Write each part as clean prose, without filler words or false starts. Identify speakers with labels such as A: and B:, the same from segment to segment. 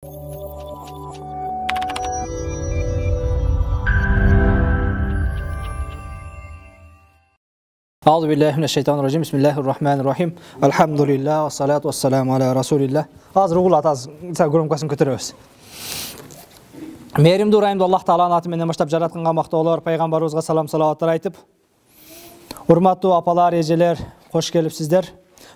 A: Euzu billahi mineşşeytanirracim. Bismillahirrahmanirrahim. Elhamdülillah ve salatu vesselamu ala Resulillah. Hazır uğulat az gürümkasını kötürөбүз. Mehrimdi urayымды Аллах Тааланын аты менен баштап жаратканга мактоолор, пайгамбарыбызга салам салаваттар айтып, урматтуу апалар, эжелер, кош келипсиздер.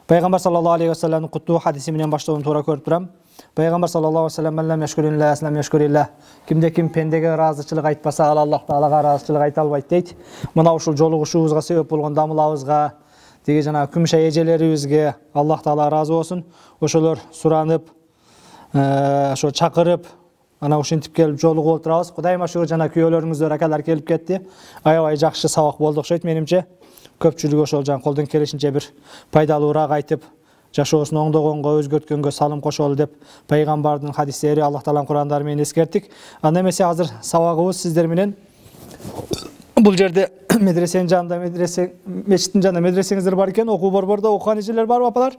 A: Пайгамбар саллаллаху алейхи ва салламдын куттуу хадиси менен баштоодун туура көрүп турам. Пайгамбар саллаллаху алейхи ва саллам «Мен лам яшкуриллах, аслам яшкуриллах». Кимде ким пендеге ыраазычылык айтпаса, ал Аллах Таалага ыраазычылык айта албайт дейт. Мына ушул жолугушуубузга себеп болгон дамылабызга, деги жана күмүш эжелерибизге Аллах Таала ыраазы болсун. Ошолор суранып, ошо чакырып, ана ушинтип келип жолугуп отурабыз. Кудайыма шүгүр, жана күйөөлөрүңүздөр, акалар келип кетти. Аябай жакшы сабак болду окшойт менимче. Көпчүлүгү ошол жан колдон келишинче бир пайдалуураак айтып, жашоосун оңдогонго, өзгөрткөнгө салым кошолу деп пайгамбардын хадистери, Аллах Тааланын Курандары менен эскерттик. Анда эмесе азыр сабагыбыз сиздер менен бул жерде медресенин жанында, мечиттин жанында медресеңиздер бар экен, окуу борбордо окуган эжелер барбы, апалар?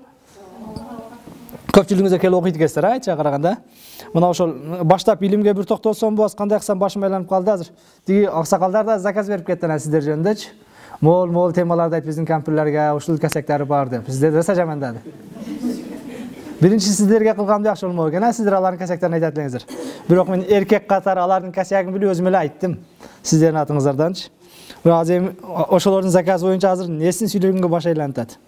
A: Көпчүлүгүңүз келип окуйт экенсиздер, айтча караганда. Мына ошол баштап илимге бир токтолсом болот, кандай кылсам башым айланып калды азыр. Тиги аксакалдар да заказ берип кетти анан сиздер жөнүндөчү. Мол темаларды айтып, биздин компьютерлерге ушул кесектери бар деп. Сиздер да жамандады. Биринчи сиздерге кылгам жакшы болмок экен, сиздер алардын кесектерин айтат элеңиздер. Бирок мен эркек катары алардын кесегин билип өзүм эле айттым. Сиздердин атыңыздарданчы. Азыр эми ошолордун заказы боюнча азыр несин сүйлөгөнгө баш айланып атат.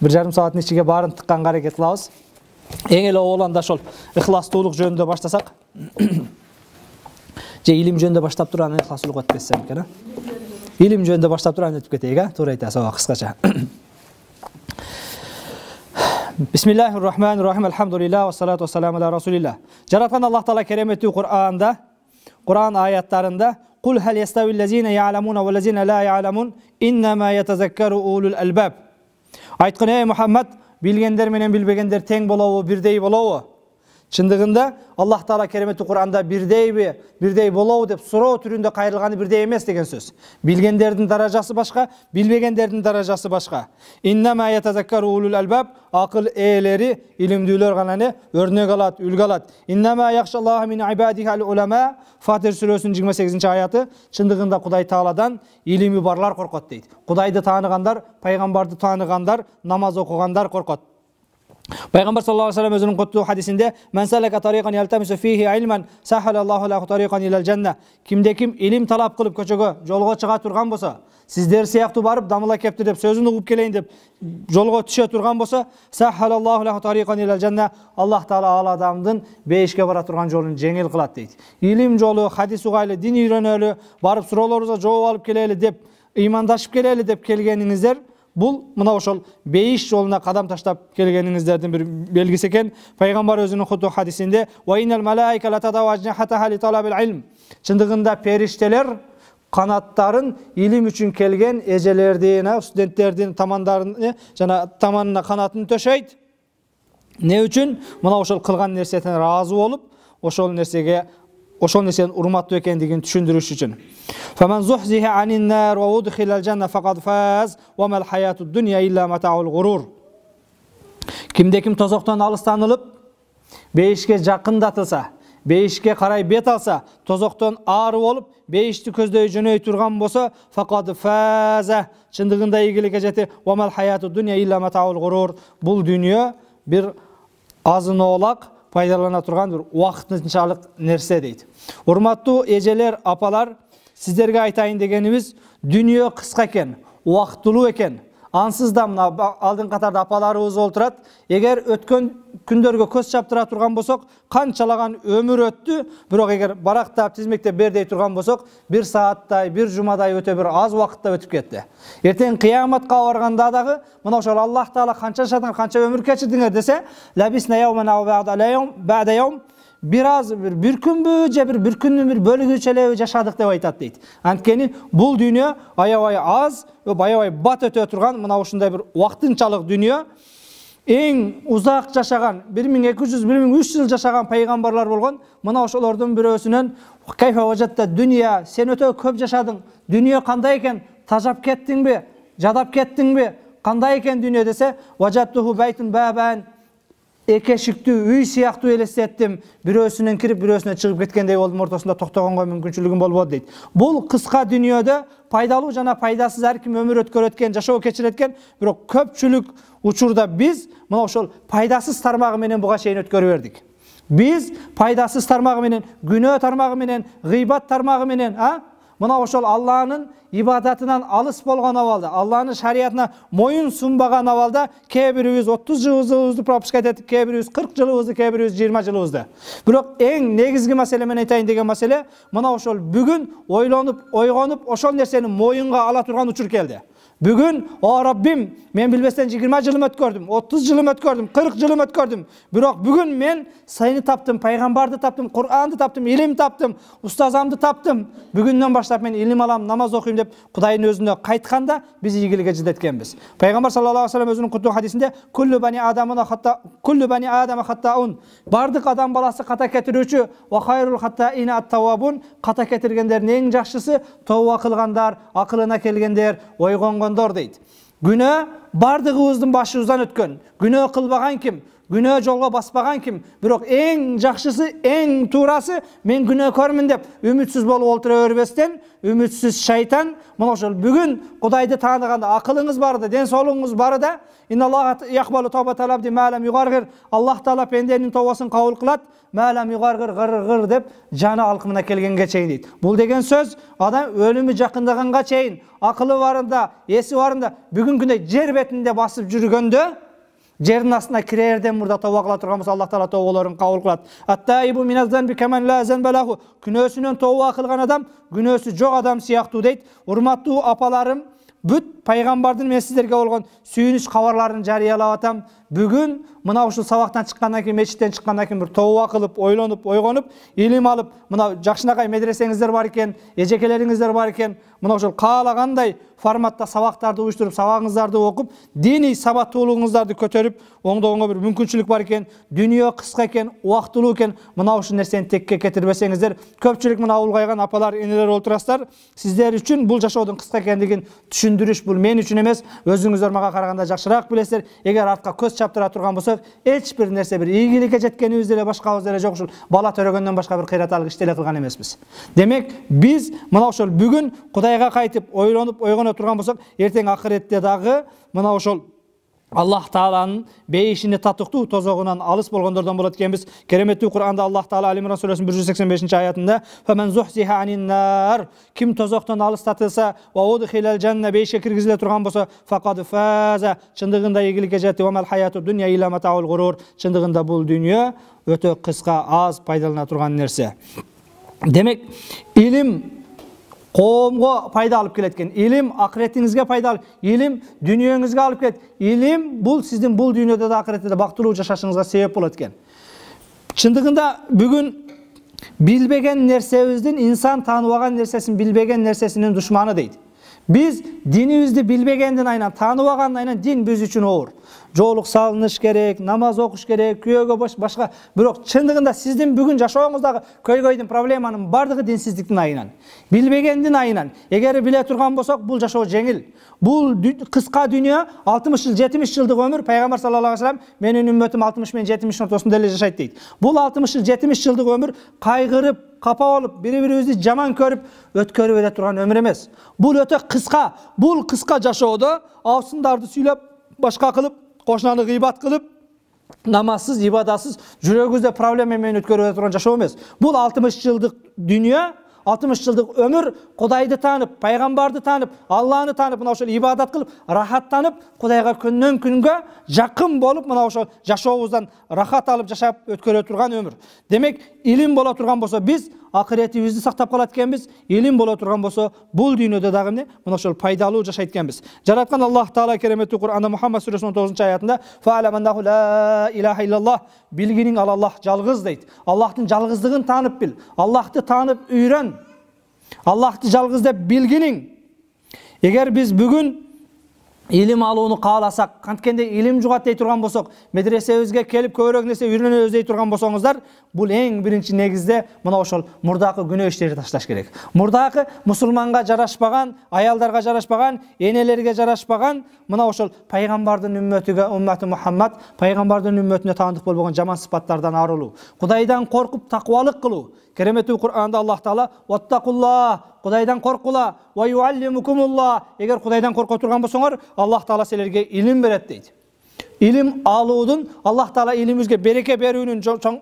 A: 1,5 сааттын ичиге баарын тыкканга аракет кылабыз. Эң эле ооланда ошол ыхластуулук жөнүндө баштасак. Же илим жөнүндө баштап туруп анан ыхластуулук өтүп кетсем экен. İlim жөнүндө баштап туруп өтүп кетейик, туура айтасыз, ооба, кыскача. Бисмиллахир-рахманир-рахим. Элхамдулилlah ва салату вассаламу аля расулилlah. Жараткан Аллах Таала кереметтүү Кур'анда, Кур'ан аяттарында "Кул хал яставиллазина я'ламуна ва лазина ла я'ламун, иннама ятазаккару улул албаб." Айткан ey Мухаммад, билгендер менен билбегендер тең болобу, бирдей болобу? Чындыгында Аллах Таала кереметтүү Кур'анда бирдей болобу деп суроо түрүндө кайрылганы бирдей эмес деген сөз. Билгендердин даражасы башка, билбегендердин даражасы башка. Иннама ятазаккару улул албаб, акыл ээлери, илимдүүлөр гана өрнөк алат, үлгү алат. Иннама яхшаллаха мин ибадихи ал-улама, Фатир сүрөсүнүн 28-аяты. Чындыгында Кудай Тааладан илими барлар коркот дейт. Кудайды тааныгандар, пайгамбарды тааныгандар, намаз окугандар коркот. Пайгамбар саллаллаху алейхи ва саллям өзүнүн куттуу хадисинде "Мен салака тарикан ялтамису фихи илман, сахалаллаху лаху тарикан илал жанна." Кимде ким илим талап кылып көчөгө, жолго чыга турган болсо, сиздер сыяктуу барып дамыла кепти деп сөзүн угуп келейин деп жолго түшө турган болсо, сахалаллаху лаху тарикан илал жанна, Аллах Таала ал адамдын бейишке бара турган жолун жеңил кылат дейт. Илим жолу, хадис угайлы, дин үйрөнөлү, барып суроолорубузга жооп алып келели деп, ыймандашып келели деп келгениңиздер, бул мына ошол бейиш жолуна кадам таштап келгениңиздердин бир белгиси экен. Пайгамбар өзүнүн куттуу хадисинде "Ваинал малаика ла тадаважнахатаха ли талабил илм." Чындыгында периштелер канаттарын илим үчүн келген эжелердин, студенттердин тамандарын жана таманына канатын төшөйт. Не үчүн? Мына ошол кылган нерседен ыраазы болуп, ошол нерсенин урматтуу экендигин түшүндүрүш үчүн. Faman zuhziha anin nar wa udkhila al-janna faqad faz wa mal hayatud dunya illa mata'ul ghurur. Kimde kim tozoktон алыстанылып, бейишке жакындатылса, бейишке карай бет алса, тозоктон ары болуп, бейишти көздөй жөнөй турган болсо, faqad faza, чындыгында ийгиликке жетти. Wa mal hayatud dunya illa mata'ul ghurur. Бул дүйнө бир азын оолак пайдалана турган бир убактынчалык нерсе дейт. Урматтуу эжелер, апалар, сиздерге айтайын дегенибиз, дүйнө кыска экен, убактылуу экен. Ансыз да мына алдын катарда апаларыбыз олтурат. Эгер өткөн күндөргө көз чаптыра турган болсок, канчалаган өмүр өттү, бирок эгер барактап, тизмектеп бердей турган болсок, 1 сааттай, 1 жумадай өтө бир аз убакытта өтүп кетти. Эртең кыяматка барганда дагы мына ошол Аллах Таала канча жашадың, канча өмүр кечирдиңер десе, лабисна яуман ау бa'da yawm, bir күнбү же bir күндүн bir бөлүгүчө жашадык деп айтат дейт. Анткени бул дүйнө аябай аз, аябай бат өтө турган мына ушундай бир убактынчалык дүйнө. Эң узак жашаган 1200-1300 жыл жашаган пайгамбарлар болгон. Мына ошолордун бирөөсүнөн "Кайфа важатта дүйнө, сен өтө көп жашадың. Дүйнө кандай экен? Тажап кеттиңби? Жадап кеттиңби? Кандай экен дүйнө?" десе, "Важаттуху байтун бабан экешиктүү үй сыяктуу элестеттим. Бирөөсүнөн кирип, бирөөсүнөн чыгып кеткендей болдум, ортосунда токтогонго мүмкүнчүлүгүм болбоду дейт. Бул кыска дүйнөдө пайдалуу жана пайдасыз ар ким өмүр өткөрөт экен, жашоо кечирет экен, бирок көпчүлүк учурда биз мына ошол пайдасыз тармагы менен буга чейин өткөрүп бердик. Биз пайдасыз тармагы менен, күнөө тармагы менен, гыйбат тармагы менен, мына ошол Алланын ибадатынан алыс болгон абалда, Алланын шариятына моюн сунбаган абалда кээ бирибиз 30 жылыбызды пропуска этет, кээ бирибиз 40 жылыбызды, кээ бирибиз 20 жылыбызды. Бирок эң негизги маселе мен айтайын деген маселе мына ошол бүгүн ойлонуп, ойгонуп, ошол нерсени моюнга ала турган учур келди. Бүгүн, о Раббим, мен билбестен 20 жылым өткөрдүм, 30 жылым өткөрдүм, 40 жылым өткөрдүм. Бирок бүгүн мен сени таптым, пайгамбарды таптым, Кур'анды таптым, илим таптым, устазамды таптым. Бүгүндөн баштап мен илим алам, намаз окуйм деп Кудайдын өзүнө кайтканда биз ийгиликке жеткенбиз. Пайгамбар саллаллаху алейхи ва саллям өзүнүн куттуу хадисинде куллу бани адама хаттаун. Бардык адам баласы ката кетирүүчү, ва хайрул хаттаина ат-таввабун. Ката кетиргендердин эң жакшысы тооба кылгандар, акылына келгендер, ойгонгондор дейт. Күнөө бардыгыбыздын башыбыздан өткөн. Күнөө кылбаган ким? Күнөө жолго баспаган ким? Бирок эң жакшысы, эң туурасы мен күнөөкөрмүн деп үмүтсүз болуп олтура бербестен, үмүтсүз шайтан мына ошол бүгүн Кудайды тааныганда, акылыңыз барда, ден соолугуңуз барда, инналлаха яқбалу тавбатал абди ма лам югаргир. Аллах таала пенденин тообасын кабыл кылат, ма лам югаргир гыр деп жаны алкымына келгенге чейин дейт. Бул деген сөз адам өлүмү жакындаганга чейин акылы барында, эси барында бүгүн күндөй жер бетинде басып жүргөндө жердин астына кирерден мурда тооба кыла турган болсо Аллах таала тообаларын кабыл кылат. Ат-таибу миназ-занби каман ла занбалаху. Күнөөсүнөн тооба кылган адам күнөөсү жок адам сыяктуу дейт. Урматтуу апаларым, бүт пайгамбардын мен сиздерге болгон сүйүнүч кабарларын жарыялап атам. Бүгүн мына ушул сабактан чыккандан кийин, мечиттен чыккандан кийин бир тооба кылып, ойлонуп, ойгонуп, илим алып, мына жакшынакай медресеңиздер бар экен, эжекелериңиздер бар экен, мына ошол каалагандай форматта сабактарды уюштуруп, сабагыңыздарды окуп, диний сабаттуулугуңуздарды көтөрүп, оңдогонго бир мүмкүнчүлүк бар экен. Дүйнө кыска экен, убактылуу экен. Мына ушул нерсени текке кетирбесеңиздер, көпчүлүк мына улгайган апалар, энелер олтурасыздар. Сиздер үчүн бул жашоодун кыска экендигин түшүндүрүш бул мен үчүн эмес, өзүңүздөр мага караганда жакшыраак билесиздер. Эгер артка көз чаптыра турган болсок, эч бир нерсе бир ийгиликке жеткенибиз деле башкабыз деле жок. Ушул бала төрөгөндөн башка бир кыйраталык иш деле кылган эмеспиз. Демек, биз мына ошол бүгүн Кудайга кайтып, ойлонуп, ойгоно турган болсок, эртең акыретте дагы мына ошол Аллах Тааланын бейишини татыктуу тозогунан алыс болгондордон болот экенбиз. Кереметтүү Кур'анда Аллах Таала Алимран сүрөсүнүн 185 аятында "Фаман зухзиха анин нар" ким тозоктон алыстатылса, "ва удхилал жанна" бейишке киргизиле турган болсо, "факад фаза" чындыгында ийгиликке жетти. "Ва мал хаяту дуnya illa mata'ul ghurur" чындыгында бул дүйнө өтө кыска, аз пайдалана турган нерсе. Демек, илим коомго пайда алып келет экен. Илим акыретиңизге пайда алып, илим дүйнөңүзгө алып келет. Илим бул сиздин бул дүйнөдө да акыретте да бактылуу жашашыңызга себеп болот экен. Чындыгында бүгүн билбеген нерсебиздин, инсан тааныбаган нерсесин билбеген нерсесинин душманы дейт. Биз динибизди билбегенден айнан, тааныбагандан айнан дин биз үчүн оор. Жоолук салыныш керек, намаз окуш керек, күйөөгө башка. Бирок чындыгында сиздин бүгүн жашооңуздагы көйгөйдүн, проблеманын бардыгы динсиздиктин айынан, билбегендин айынан. Эгер биле турган болсок, бул жашоо жеңил. Бул кыска дүйнө 60 жыл, 70 жылдык өмүр. Пайгамбар саллаллаху алейхи ва саллям менин үммөтүм 60 менен 70 ортосунда эле жашайт дейт. Бул 60 жыл, 70 жылдык өмүр кайгырып, капа болуп, бири-бирибизди жаман көрүп өткөрүп бере турган өмүр эмес. Бул өтө кыска. Бул кыска жашоодо абсындарды сүйлөп, башка кылып, кошунаны гыйбат кылып, намазсыз, ибадатсыз, жүрөгүбүздө проблема менен өткөрүп турган жашоо эмес. Бул 60 жылдык дүйнө, 60 жылдык өмүр Кудайды таанып, пайгамбарды таанып, Алланы таанып, мына ошол ибадат кылып, рахаттанып, Кудайга күндөн күнгө жакын болуп, мына ошол жашообуздан рахат алып жашап өткөрө турган өмүр. Демек, илим боло турган болсо, биз акыретибизди сактап калат экенбиз. Илим боло турган болсо, бул дүйнөдө дагы мына ошол пайдалуу жашайт экенбиз. Жараткан Аллах Таала кереметтүү Кур'анда Мухаммад сүрөсүнүн 9-аятында "Фа'алам аннаху ла илаха иллаллах" билгиниң ал Аллах жалгыз дейт. Аллахтын жалгыздыгын таанып бил. Аллахты таанып үйрөн. Аллахты жалгыз деп билгиниң. Эгер биз бүгүн илим алууну кааласак, канткенде илим жугат дей турган болсок, медресебизге келип көбүрөөк нерсе үйрөнөбүз дей турган болсоңуздар, бул эң биринчи негизде мына ошол мурдакы күнөө иштерди ташташ керек. Мурдакы мусулманга жарашпаган, аялдарга жарашпаган, энелерге жарашпаган мына ошол пайгамбардын үммөтүгө, умматы Мухаммад, пайгамбардын үммөтүнө таандык болбогон жаман сыпаттардан арылуу, Кудайдан коркуп такыбалык кылуу. Кереметтүү Кур'анда Аллах Таала "Ваттакулла", Кудайдан коркула, "Ва юаллимукумулла", эгер Кудайдан корко турган болсоңор, Аллах Таала силерге илим берет дейт. Илим алуудун, Аллах Таала илимибизге береке берүүнүн чоң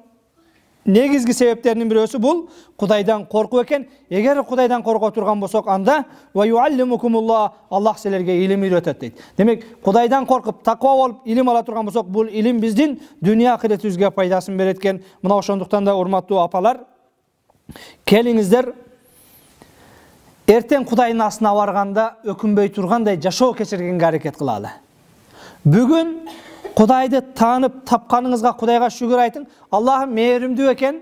A: негизги себептеринин бирөөсү бул Кудайдан коркуу экен. Эгер Кудайдан корко турган болсок, анда "Ва юаллимукумулла", Аллах силерге илим үйрөтөт дейт. Демек, Кудайдан коркуп таква болуп илим ала турган болсок, бул илим биздин дүйнө акыретибизге пайдасын берет экен. Мына ошондуктан да урматтуу апалар, келиңиздер, эртең Кудайдын астына барганда өкүнбөй тургандай жашоо кечиргенге аракет кылалы. Бүгүн Кудайды таанып тапканыңызга Кудайга шүгүр айтың. Аллахым мээримдүү экен.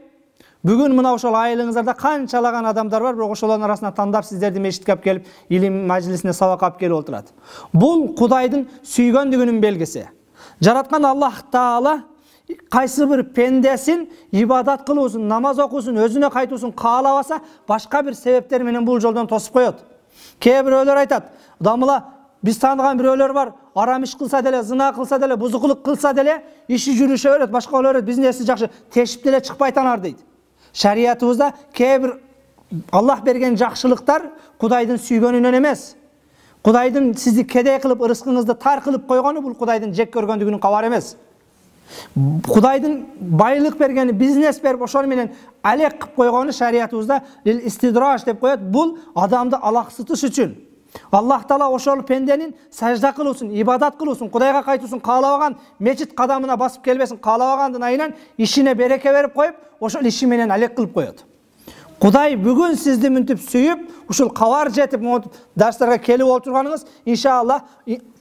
A: Бүгүн мына ошол айылыңыздарда канчалаган адамдар бар, бирок ошолордун арасынан тандап сиздерди мешитке алып келип, илим мажлисине сабак алып келип отурат. Бул Кудайдын сүйгөндүгүнүн белгиси. Жараткан Аллах Таала кайсы бир пендесин ибадат кылуусун, намаз окуусун, өзүнө кайтуусун каалабаса, башка бир себептер менен бул жолдон тосуп коет. Кээ бирөөлөр айтат, дамыла биз тааныган бирөөлөр бар, арам иш кылса деле, зына кылса деле, бузукулук кылса деле, иши жүрүшө берет, башка боло берет, биздин эси жакшы, тешип деле чыкпай танар дейт. Шариятыбызда кээ бир Аллах берген жакшылыктар Кудайдын сүйгөнүнөн эмес. Кудайдын сизди кедей кылып, ырыскыңызды тар кылып койгону бул Кудайдын жек көргөндүгүнүн кабары эмес. Кудайдын байлык бергени, бизнес берип ошол менен алек кылып койгону шариятыбызда истидраж деп коет. Бул адамды алаксытыш үчүн. Аллах Таала ошол пенденин сажда кылуусун, ибадат кылуусун, Кудайга кайтуусун каалабаган, мечит кадамына басып келбесин каалабагандын айынан ишине береке берип коюп, ошол иши менен алек кылып коет. Кудай бүгүн сизди мынтип сүйүп, ушул кабар жетип дарстарга келип отурганыңыз, иншалла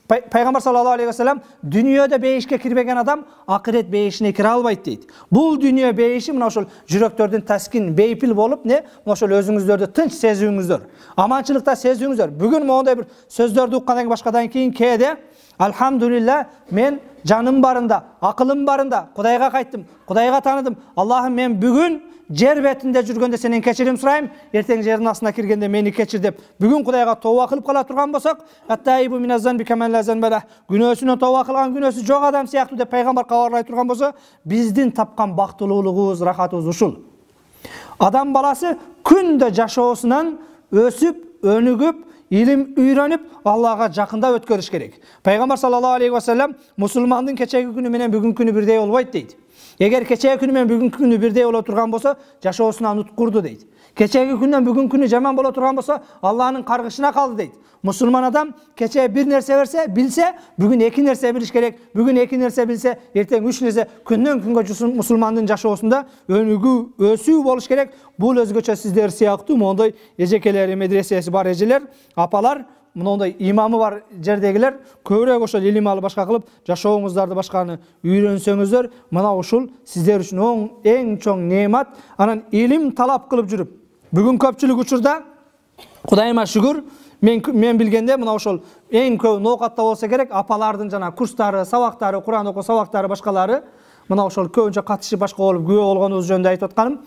A: Пайгамбар саллаллаху алейхи ва саллям дүйнөдө бейишке кирбеген адам акырет бейишине кире албайт дейт. Бул дүйнө бейиши мына ошол жүрөктөрдүн таскин, бейпил болуп, мына ошол өзүңүздөрдү тынч сезүүңүздөр, аманчылыкта сезүүңүздөр. Бүгүн моундай бир сөздөрдү уккандан кийин башкадан кийин кээде "Алхамдулилла, мен жаным барында, акылым барында, Кудайга кайттым, Кудайга тааныдым. Аллахым, мен бүгүн жер бетинде жүргөндө сенен кечирим сурайм, эртең жердин астына киргенде мени кечир" деп бүгүн Кудайга тооба кылып кала турган болсок, "Аттайбу миназзан бикаман лазан бала", күнөөсүнөн тооба кылган күнөөсү жок адам сыяктуу деп пайгамбар кабарлай турган болсо, биздин тапкан бактылуулугубуз, рахатыбыз ушул. Адам баласы күндө жашоосунан өсүп, өнүгүп, илим үйрөнүп, Аллага жакындап өткөрүш керек. Пайгамбар саллаллаху алейхи ва саллям мусулмандын кечеги күнү менен бүгүнкү күнү бирдей болбойт дейт. Эгер кечеги күнү менен бүгүнкү күнү бирдей боло турган болсо, жашоосунан уткурду дейт. Кечеги күндөн бүгүнкү күнү жаман боло турган болсо, Алланын каргышына калды дейт. Мусулман адам кече бир нерсе берсе, билсе, бүгүн эки нерсе билиш керек. Бүгүн эки нерсе билсе, эртең үч нерсе. Күндөн күнгө мусулмандын жашоосунда өнүгүү, өсүү болуш керек. Бул өзгөчө сиздер сыяктуу мондой эжекелери, медресеси бар эжелер, апалар, мындай имамы бар жердегилер көбүрөөк ошол илим алып башка кылып, жашооңуздарды башканы үйрөнсөңүздөр, мына ушул сиздер үчүн эң чоң неемат. Анан илим талап кылып жүрүп, бүгүн көпчүлүк учурда Кудайыма шүгүр, мен билгенде мына ошол эң көп ноокатта болсо керек, апалардын жана курстары, сабактары, Кур'ан окуу сабактары башкалары, мына ошол көбүнчө катышып башка болуп күбө болгонубуз жөнүндө айтып атканым.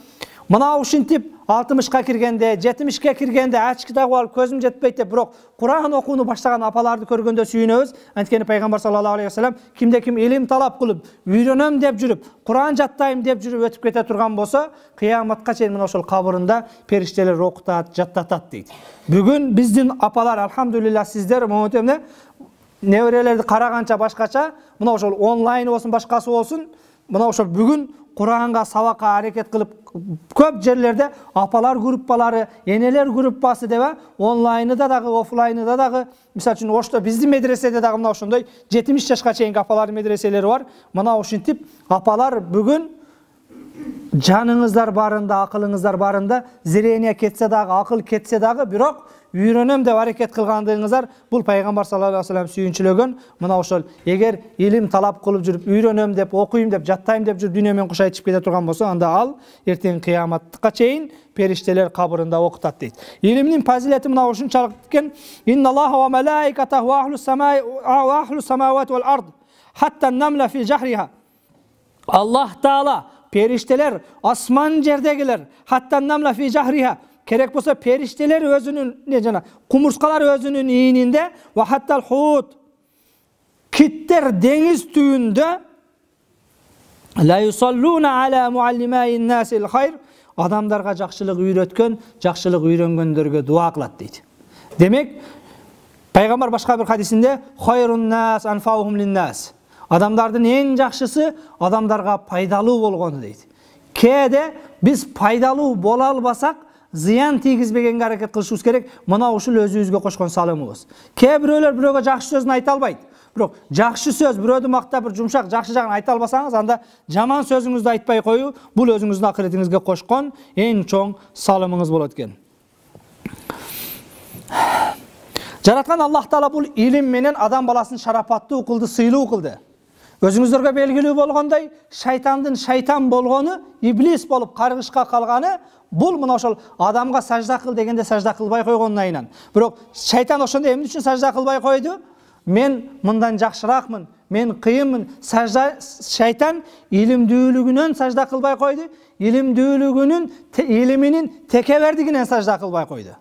A: Мына ушинтип 60ка киргенде, 70ке киргенде ачки тагып алып көзүм жетпейт деп, бирок Кур'ан окууну баштаган апаларды көргөндө сүйүнөбүз. Анткени пайгамбар саллаллаху алейхи ва саллям кимде ким илим талап кылып, үйрөнөм деп жүрүп, Кур'ан жаттайм деп жүрүп өтүп кете турган болсо, кыяматка чейин мына ошол кабырында периштелер окутат, жаттатат дейт. Бүгүн биздин апалар, алхамдулилла, сиздер моментемне неберелерди караганча башкача, мына ошол онлайн болсун, башкасы болсун, мына ошол бүгүн Кур'анга сабакка аракет кылып, көп жерлерде апалар группалары, энелер группасы деп онлайнда дагы, офлайнда дагы, мисалы үчүн ошто биздин медреседе дагы мына ошондой 70 жашка чейинки апалар медреселери бар. Мына ошентип апалар бүгүн жаныңыздар барында, акылыңыздар барында, зрение кетсе дагы, акыл кетсе дагы, бирок үйрөнөм деп аракет кылгандыгыңыздар бул пайгамбар саллаллаху алейхи вассалам сүйүнчүлөгөн. Мына ошол эгер илим талап кылып жүрүп, үйрөнөм деп, окуйм деп, жаттайм деп жүрүп дүйнө менен кушайтып кете турган болсо, анда ал эртең кыяматка чейин периштелер кабырында окутат дейт. Илимдин фазилети мына ушунчалык экен. Инналлаха ва малаикатаху ва ахлус самавати вал ард хатта намла фи жахриха. Аллах Таала, периштелер, асман жердегилер, хатта намла фи жахриха. Керек болса периштелер өзүнүн кумурскалар өзүнүн ийининде, ва хаттал хут, киттер деңиз түбүндө, ла юсаллуна аля муаллимаин насил хайр, адамдарга жакшылык үйрөткөн, жакшылык үйрөнгөндөргө дуа кылат дейт. Демек, пайгамбар башка бир хадисинде хайрун нас анфаухум линнас, адамдардын эң жакшысы адамдарга пайдалуу болгону дейт. Кээде биз пайдалуу боло албасак, зыян тийгизбегенге аракет кылышыбыз керек. Мына ушул өзүбүзгө кошкон салымыбыз. Кээ бирөөлөр бирөөгө жакшы сөзүн айта албайт. Бирок жакшы сөз, бирөөдү мактап, бир жумшак, жакшы жагын айта албасаңыз, анда жаман сөзүңүздү айтпай коюу бул өзүңүздүн акыретиңизге кошкон эң чоң салымыңыз болот экен. Жараткан Аллах Таала бул илим менен адам баласын шарапаттуу кылды, сыйлуу кылды. Өзүңүздөргө белгилүү болгондой, шайтандын шайтан болгону, иблис болуп каргышка калганы, бул мына ошол адамга сажда кыл дегенде сажда кылбай койгонунан. Бирок шайтан ошондо эмне үчүн сажда кылбай койду? Мен мындан жакшыракмын, мен кыйынмын. Шайтан илимдүүлүгүнөн сажда кылбай койду, илиминин текебердигинен сажда кылбай койду.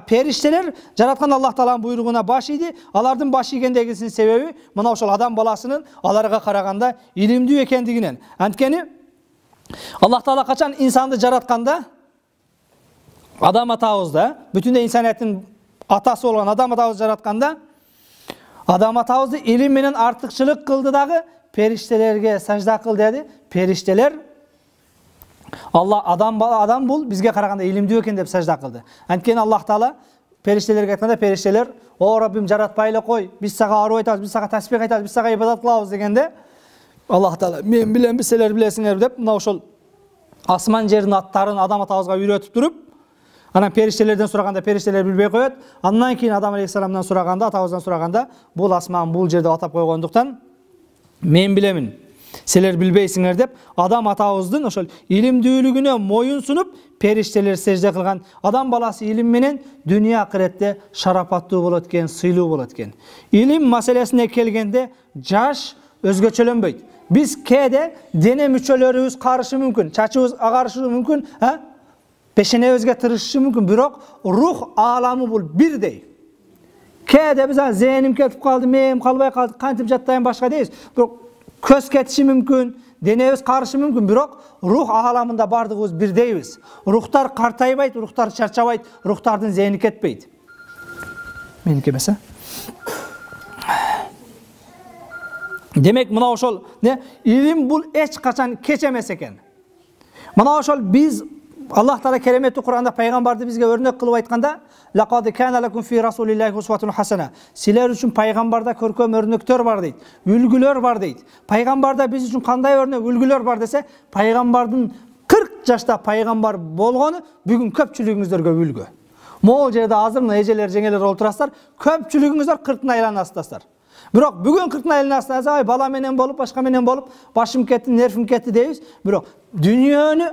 A: Периштелер жараткан Аллах Тааланын буйругуна баш ийди. Алардын баш ийгендегисинин себеби мына ошол адам баласынын аларга караганда илимдүү экендигинен. Анткени Аллах Таала качан инсанды жаратканда, адам атабызды, бүтүндөй инсанияттын атасы болгон адам атабызды жаратканда, адам атабызды илим менен артыкчылык кылды дагы, периштелерге сажда кыл деди. Периштелер адам бул бизге караганда илимдүү экен деп сажда кылды. Анткени Аллах Таала периштелерге айтканда, периштелер: "О Раббим, жаратпай эле кой, биз сага ару айтабыз, биз сага тасбих айтабыз, биз сага ибадат кылабыз" дегенде, Аллах Таала: "Мен билем, силер билесиңер" деп, мына ошол асман жердин аттарын адам атабызга үйрөтүп туруп, анан периштелерден сураганда периштелер билбей коет. Андан кийин Адам алейхиссаламдан сураганда, атабыздан сураганда, бул асман бул жерде атап койгондуктан мен билемин, силер билбейсиңер деп, адам атабыздын ошол илимдүүлүгүнө моюн сунуп, периштелер сежде кылган. Адам баласы илим менен дүйнө акыретте шарапаттуу болот экен, сыйлуу болот экен. Илим маселесине келгенде жаш өзгөчөлөнбөйт. Биз кээде дене мүчөлөрүбүз карышы мүмкүн, чачыбыз агарышы мүмкүн, пешенебизге тырышышы мүмкүн, бирок рух ааламы бул бирдей. Кээде биз зээним кетип калды, мээм калбай калды, кантип жаттайм башка дейбиз. Бирок көз кетиши мүмкүн, денебиз карышы мүмкүн, бирок рух ааламында бардыгыбыз бирдейбиз. Рухтар картайбайт, рухтар чарчабайт, рухтардын зээни кетпейт. Меники эмес. Демек, мына ошол илим бул эч качан кеч эмес экен. Мына ошол биз Аллах Таала кереметтүү Кур'анда пайгамбарды бизге өрнөк кылып айтканда, "Лaqad kana lakum fi rasulillahi uswatun hasana." Силер үчүн пайгамбарда көркөм өрнөктөр бар дейт, үлгүлөр бар дейт. Пайгамбарда биз үчүн кандай өрнөк, үлгүлөр бар десе, пайгамбардын 40 жашта пайгамбар болгону бүгүн көпчүлүгүңүздөргө үлгү. Могул жерде азыр мына эжелер, жеңелер олтурасыздар, көпчүлүгүңүздөр 40-тын айланасыздар. Бирок бүгүн 40-тын айланасыздар, бала менен болуп, башка менен болуп, башым кетти, нервим кетти дейбиз. Бирок дүйнөнү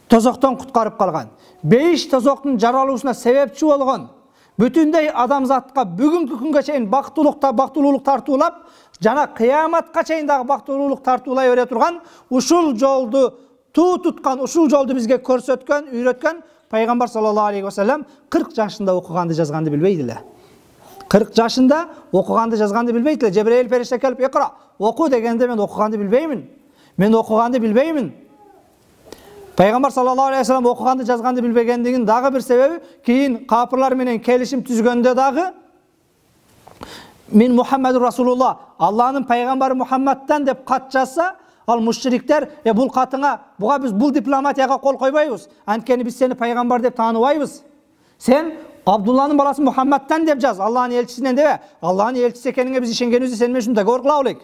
A: тозоктон куткарып калган, 5 тозоктун жаралуусуна себепчи болгон, бүтүндөй адамзатка бүгүнкү күнгө чейин бактылуулук тартуулап, жана кыяматка чейин дагы бактылуулук тартуулай бере турган, ушул жолду туткан, ушул жолду бизге көрсөткөн, үйрөткөн пайгамбар саллаллаху алейхи вассалам 40 жашында окуганды жазганды билбейт эле. 40 жашында окуганды жазганды билбейт эле. Жебрейил периште келип, "Икра", оку дегенде мен окуганды билбеймин. Мен окуганды билбеймин. Пайгамбар саллаллаху алейхи вассалам окуганды жазганды билбегендигин дагы бир себеби, кийин капырлар менен келишим түзгөндө дагы "Мин Мухаммаду Расулуллах", Аллахнын пайгамбары Мухаммадтан деп кат жазса, ал мушриктер, бул катыңа, буга биз бул дипломатияга кол койбойбуз. Анткени биз сени пайгамбар деп тааныбайбыз. Сен Абдулланын баласы Мухаммадтан деп жаз, Аллахнын элчисинен дебе. Аллахнын элчиси экениңе биз ишенгенибизди сен менен договор кыла алайык.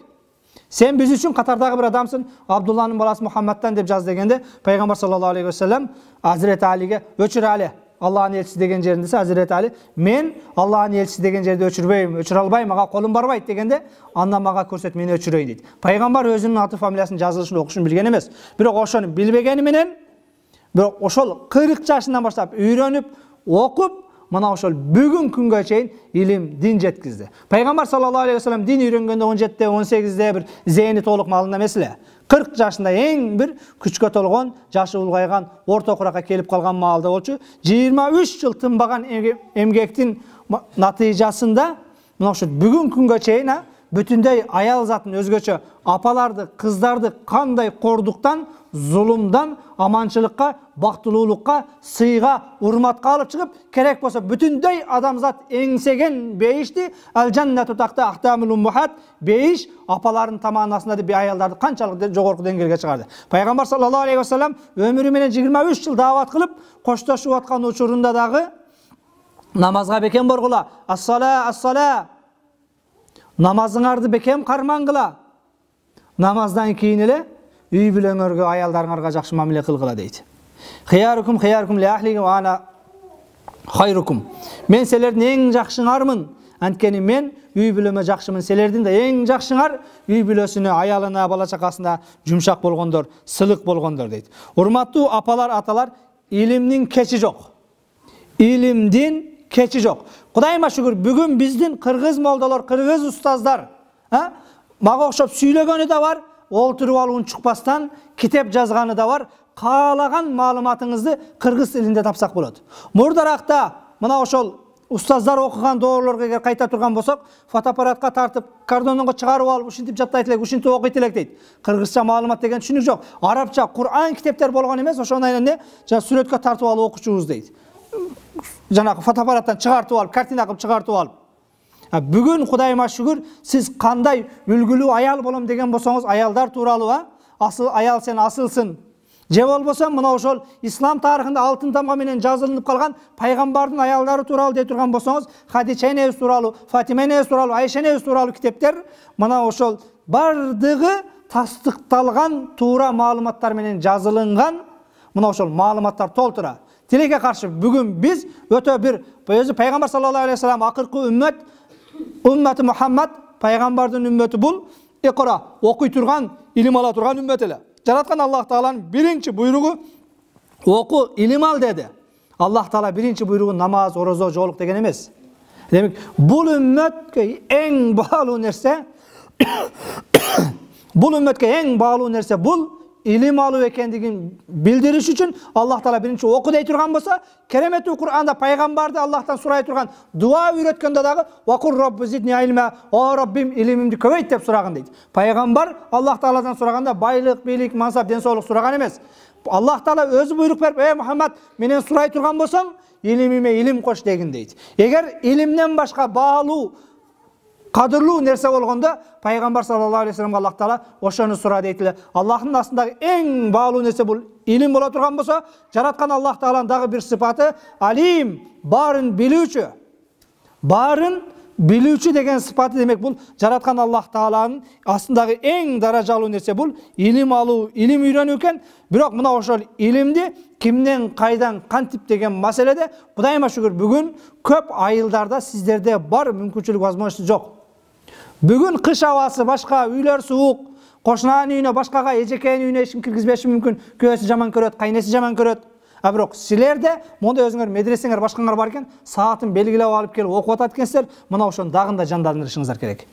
A: Sen biz üçün қатардағы bir адамсың, Абдулланың баласы Мұхаммадтан деп жаз дегенде, пайғамбар саллаллаху алейхи вассалам Hazreti Ali'ге өчір Али, Allah'ın elçisi деген жеріндесі Hazreti Ali, мен Allah'ın elçisi деген жерде өчірбеймін, өчір албаймын, маға қолым барбайды дегенде, анда маға көрсет, мені өчірейін дейді. Пайғамбар өзінің аты фамилиясын жазылышын оқышын білген емес. Бірақ ошоны білбегеніменен, бірақ ошол 40 жашынан баштап үйреніп, оқып, мына ошол бүгін күнгө чейин илим, дин жеткизди. Пайгамбар саллаллаху алейхи вассалам дин үйрөнгөндө 17-те, 18-те бир зейни толук малында эмес эле. 40 жашында эң бир күчкө толгон, жашы улгайган, орто куракка келип калган маалда болчу. 23 жыл тынбаган эмгектин натыйжасында мына ошол бүгүн күнгө чейин бүтүндөй аял затын өзгөчө апаларды, кыздарды кандай кордуктан, зулумдан, аманчылыкка, бактылуулукка, сыйга, урматка алып чыгып, керек болсо бүтүндөй адамзат эңсеген бейишти, ал-жаннату тахта ахтамул уммахат, бейиш апалардын таманасында деп аялдарды канчалык жогорку деңгээлге чыгарды. Пайгамбар саллаллаху алейхи вассалам өмүрү менен 23 жыл дават кылып, коштошуп аткан учурунда дагы намазга бекем боргула, ас-сала, ас-сала, намазыңарды бекем кармангыла. Намаздан кийин эле үй бүлөңөргө, аялдарыңарга жакшы мамиле кылгыла дейт. Хиярукум хиярукум ли ахлиги ва ана хайрукум. Мен силердин эң жакшыңармын. Анткени мен үй бүлөмө жакшымын. Силердин да эң жакшыңар үй бүлөсүнө, аялына, бала чакасына жумшак болгондор, сылык болгондор дейт. Урматтуу апалар, аталар, илимдин кечи жок. Илимдин кечи жок. Кудайыма шүгүр, бүгүн биздин кыргыз молдолор, кыргыз устаздар, мага окшоп сүйлөгөнү да бар, олтуруп алып унчукпастан китеп жазганы да бар. Каалаган маалыматыңызды кыргыз тилинде тапсак болот. Мурдаракта мына ошол устаздар окуган доолорго эгер кайта турган болсок, фотоаппаратка тартып, кардонго чыгарып алып, ушинтип жаттайт элек, ушинтип окуйт элек дейт. Кыргызча маалымат деген түшүнүк жок. Арабча Кур'ан китептер болгон эмес, ошону айнан сүрөткө тартып алып окучубуз дейт. Жанагы фотоаппараттан чыгартып алып, картина кылып чыгартып алып. Бүгүн Кудайыма шүгүр, сиз кандай үлгүлүү аял болом деген болсоңуз, аялдар тууралуу, асыл аял сен асылсың. Же болбосо мына ошол ислам тарыхында алтын тамга менен жазылып калган пайгамбардын аялдары тууралуу дей турган болсоңуз, Хадича энебиз тууралуу, Фатима энебиз тууралуу, Айша энебиз тууралуу китептер мына ошол бардыгы тастыкталган туура маалыматтар менен жазылынган мына ошол маалыматтар толтура. Тилекке каршы бүгүн биз өтө бир өзү пайгамбар саллаллаху алейхи вассалам акыркы үммөт, үммөтү Мухаммад, пайгамбардын үммөтү бул икра, окуй турган, илим ала турган үммөт эле. Жараткан Аллах Тааланын биринчи буйругу оку, илим ал деди. Аллах Таала биринчи буйругу намаз, орозо, жоолук деген эмес. Демек, бул үммөткө эң баалуу нерсе бул илим алуу экендигин билдириш үчүн Аллах Таала биринчи оку дей турган болсо, кереметтүү Кур'анда пайгамбарды Аллахтан сурай турган дуа үйрөткөндө дагы вакур робби зидни илма, о Роббим илимимди көбөйт деп сураган дейт. Пайгамбар Аллах Тааладан сураганда байлык, бийлик, мансап, ден соолук сураган эмес. Аллах Таала өзү буйрук берип, Мухаммад, менен сурай турган болсоң, илимиме илим кош дегин дейт. Эгер илимден башка баалуу, кадырлуу нерсе болгондо, пайгамбар саллаллаху алейхи вассаламга Аллах Таала ошону сура дейтиле. Аллахтын астындагы эң баалуу нерсе бул илим боло турган болсо, жараткан Аллах Тааланын дагы бир сыпаты алим, барын билүүчү. Барын билүүчү деген сыпаты демек бул жараткан Аллах Тааланын астындагы эң даражалуу нерсе бул илим алуу, илим үйрөнүү экен. Бирок мына ошол илимди кимден, кайдан, кантип деген маселеде Кудайыма шүгүр бүгүн көп айылдарда сиздерде бар мүмкүнчүлүк, возможность жок. Бүгүн кыш абасы башка, үйлөр суук, кошунанын үйүнө башкага, эжекенин үйүнө эч ким киргизбеши мүмкүн. Көөсү жаман көрөт, кайнеси жаман көрөт. Бирок силерде монда өзүңөр медресеңер башкаңар бар экен, саатын белгилеп алып келип окуп атат экенсиздер. Мына ошону дагы да жандандырышыңыздар керек.